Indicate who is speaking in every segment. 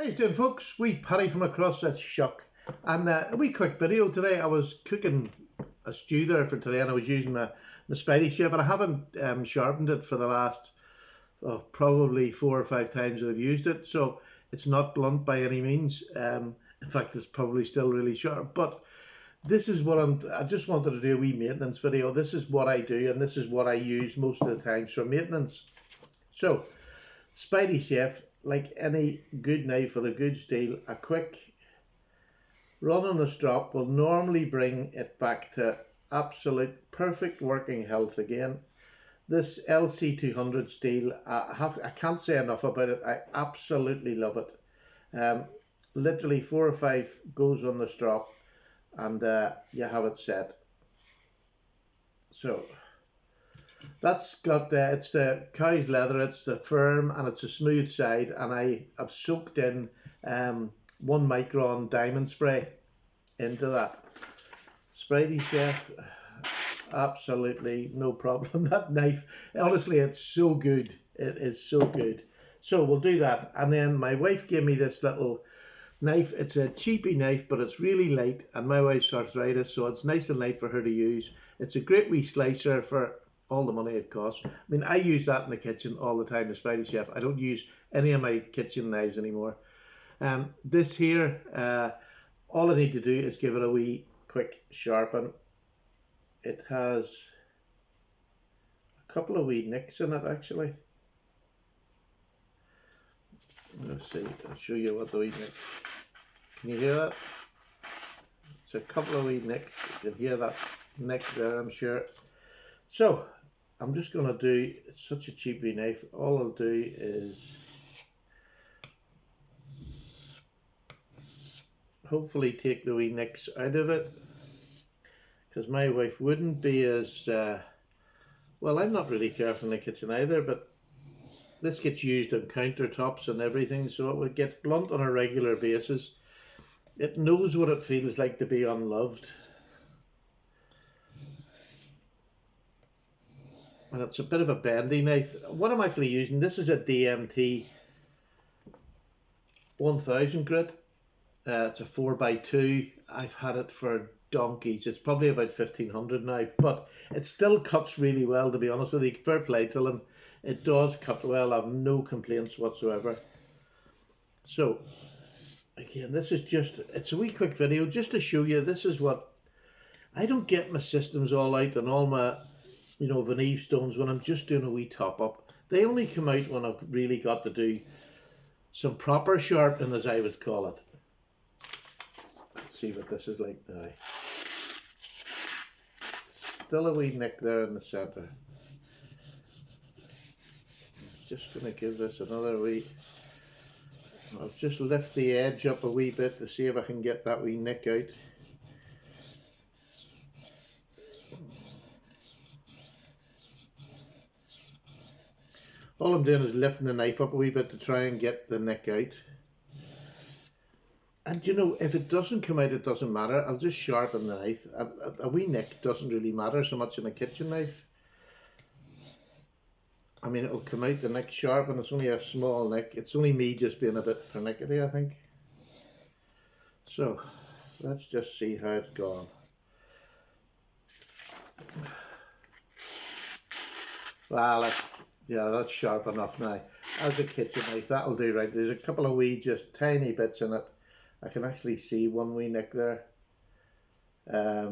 Speaker 1: How you doing, folks? Wee Paddy from across that shock. And a wee quick video today. I was cooking a stew there for today, and I was using my Spidey chef, and I haven't sharpened it for the last probably 4 or 5 times that I've used it, so it's not blunt by any means. In fact, it's probably still really sharp. But this is what I just wanted to do a wee maintenance video. This is what I do, and this is what I use most of the time for maintenance. So, Spidey chef, like any good knife with a good steel, a quick run on the strop will normally bring it back to absolute perfect working health again. This LC200 steel, I can't say enough about it. I absolutely love it. Literally 4 or 5 goes on the strop, and you have it set. So that's got it's the cow's leather, it's the firm, and it's a smooth side, and I have soaked in 1 micron diamond spray into that. Spidey chef, absolutely no problem. That knife, honestly, it's so good. It is so good. So we'll do that. And then my wife gave me this little knife. It's a cheapy knife, but it's really light, and my wife's arthritis, so it's nice and light for her to use. It's a great wee slicer for all the money it costs. I mean, I use that in the kitchen all the time, the Spidey chef. I don't use any of my kitchen knives anymore. This here, all I need to do is give it a wee quick sharpen. It has a couple of wee nicks in it, actually. Let's see, I'll show you what the wee nicks. Can you hear that? It's a couple of wee nicks. You can hear that nick there, I'm sure. So I'm just going to do, it's such a cheap wee knife, all I'll do is hopefully take the wee nicks out of it, because my wife wouldn't be as, well, I'm not really careful in the kitchen either, but this gets used on countertops and everything, so it would get blunt on a regular basis. It knows what it feels like to be unloved. And it's a bit of a bendy knife. What I'm actually using, this is a DMT 1000 grit. It's a 4x2. I've had it for donkeys. It's probably about 1500 now, but it still cuts really well, to be honest with you. Fair play to them. It does cut well. I have no complaints whatsoever. So, again, this is just, it's a wee quick video just to show you this is what, I don't get my systems all out and all my, you know, Veneve stones when I'm just doing a wee top up. They only come out when I've really got to do some proper sharpening, as I would call it. Let's see what this is like now. Still a wee nick there in the centre. Just going to give this another wee, I'll just lift the edge up a wee bit to see if I can get that wee nick out. All I'm doing is lifting the knife up a wee bit to try and get the nick out. And you know, if it doesn't come out, it doesn't matter. I'll just sharpen the knife. A wee nick doesn't really matter so much in a kitchen knife. I mean, it'll come out the nick sharp, and it's only a small nick. It's only me just being a bit pernickety, I think. So, let's just see how it's gone. Well, that's sharp enough now. As a kitchen knife, that'll do right. There's a couple of wee, just tiny bits in it. I can actually see one wee nick there. I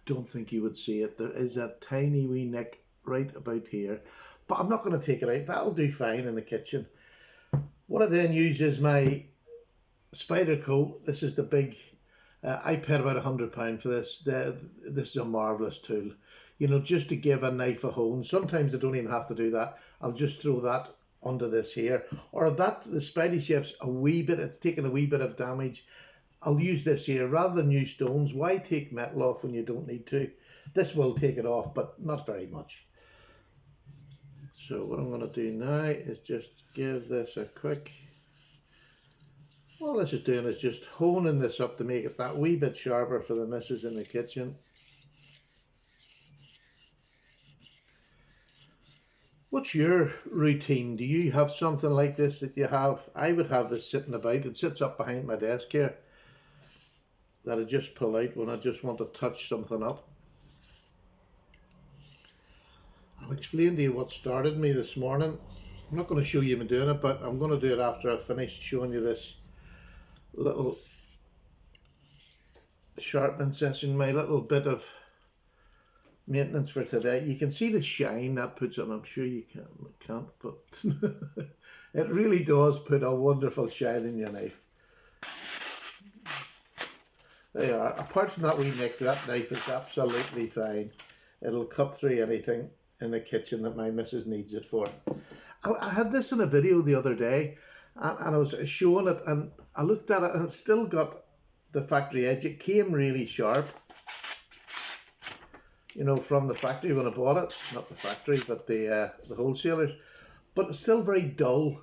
Speaker 1: don't think you would see it. There is a tiny wee nick right about here. But I'm not going to take it out. That'll do fine in the kitchen. What I then use is my Spyderco. This is the big, I paid about £100 for this. This is a marvellous tool. You know, just to give a knife a hone. Sometimes I don't even have to do that. I'll just throw that onto this here. Or that, the Spidey chef's a wee bit, it's taken a wee bit of damage. I'll use this here. Rather than use stones, why take metal off when you don't need to? This will take it off, but not very much. So what I'm going to do now is just give this a quick, all this is doing is just honing this up to make it that wee bit sharper for the missus in the kitchen. What's your routine? Do you have something like this that you have? I would have this sitting about. It sits up behind my desk here that I just pull out when I just want to touch something up. I'll explain to you what started me this morning. I'm not going to show you me doing it, but I'm going to do it after I've finished showing you this little sharpening session, my little bit of maintenance for today. You can see the shine that puts on. I'm sure you can't, but it really does put a wonderful shine in your knife. There you are. Apart from that wee nick, that knife is absolutely fine. It'll cut through anything in the kitchen that my missus needs it for. I had this in a video the other day, and I was showing it, and I looked at it, and it's still got the factory edge. It came really sharp, you know, from the factory when I bought it. Not the factory, but the wholesalers. But it's still very dull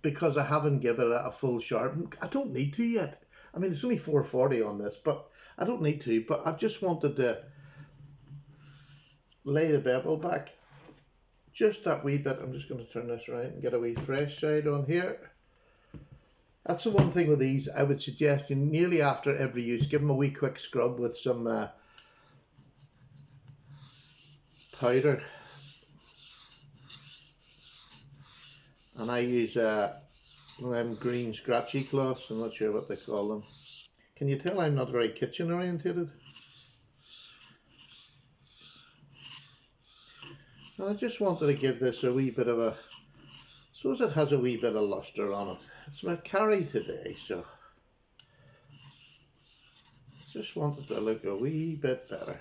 Speaker 1: because I haven't given it a full sharpen. I don't need to yet. I mean, it's only 440 on this, but I don't need to. But I just wanted to lay the bevel back just that wee bit. I'm just going to turn this around and get a wee fresh side on here. That's the one thing with these. I would suggest you nearly after every use, give them a wee quick scrub with some powder. And I use one of them green scratchy cloths. I'm not sure what they call them. Can you tell I'm not very kitchen orientated? And I just wanted to give this a wee bit of a, suppose it has a wee bit of luster on it. It's my carry today, so just wanted to look a wee bit better.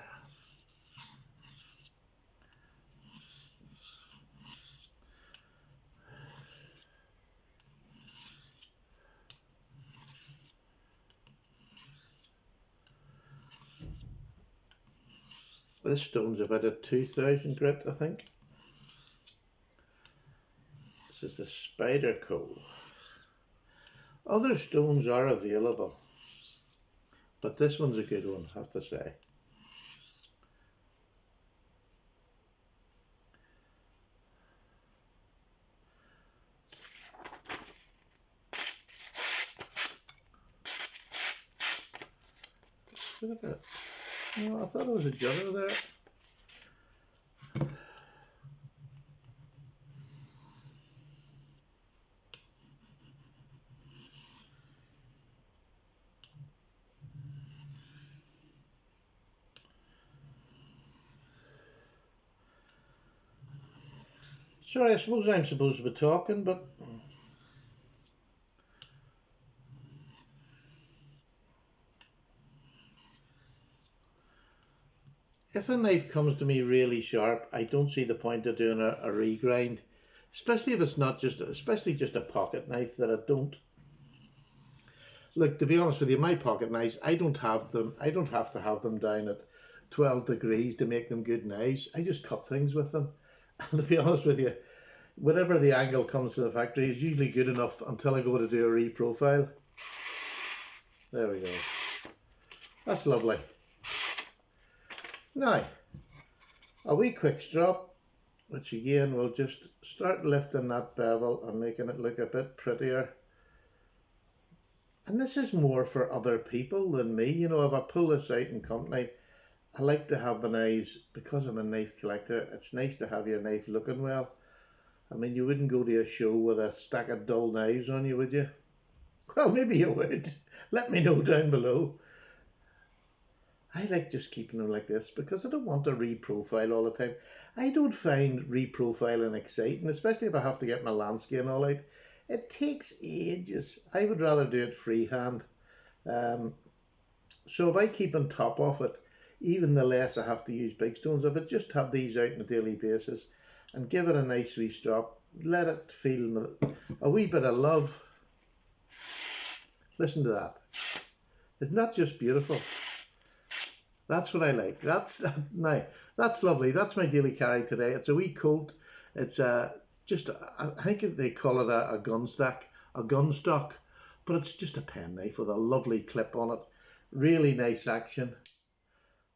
Speaker 1: This stone's about a 2000 grit, I think. This is the Spider Co. Other stones are available, but this one's a good one, I have to say. Look at that. No, I thought it was a jugger there. Sorry, I suppose I'm supposed to be talking, but if a knife comes to me really sharp, I don't see the point of doing a regrind, especially if it's not just, especially just a pocket knife that I don't. Look, to be honest with you, my pocket knives, I don't have to have them down at 12 degrees to make them good knives. I just cut things with them. And to be honest with you, whatever the angle comes to the factory is usually good enough until I go to do a reprofile. There we go. That's lovely. Now, a wee quick strop, which again will just start lifting that bevel and making it look a bit prettier. And this is more for other people than me. You know, if I pull this out in company, I like to have my knives, because I'm a knife collector, it's nice to have your knife looking well. I mean, you wouldn't go to a show with a stack of dull knives on you, would you? Well, maybe you would. Let me know down below. I like just keeping them like this because I don't want to reprofile all the time. I don't find reprofiling exciting, especially if I have to get my landscape all out. It takes ages. I would rather do it freehand. So if I keep on top of it, even the less I have to use big stones. If I just have these out on a daily basis and give it a nice wee strop, let it feel a wee bit of love. Listen to that. Isn't that just beautiful? That's what I like. That's lovely. That's my daily carry today. It's a wee Colt. It's just, I think they call it a gun stock, but it's just a pen knife with a lovely clip on it. Really nice action.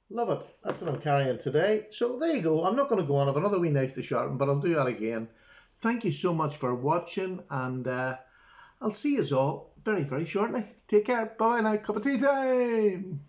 Speaker 1: Love it. That's what I'm carrying today. So there you go. I'm not going to go on. I have another wee knife to sharpen, but I'll do that again. Thank you so much for watching, and I'll see you all very, very shortly. Take care. Bye now. Cup of tea time.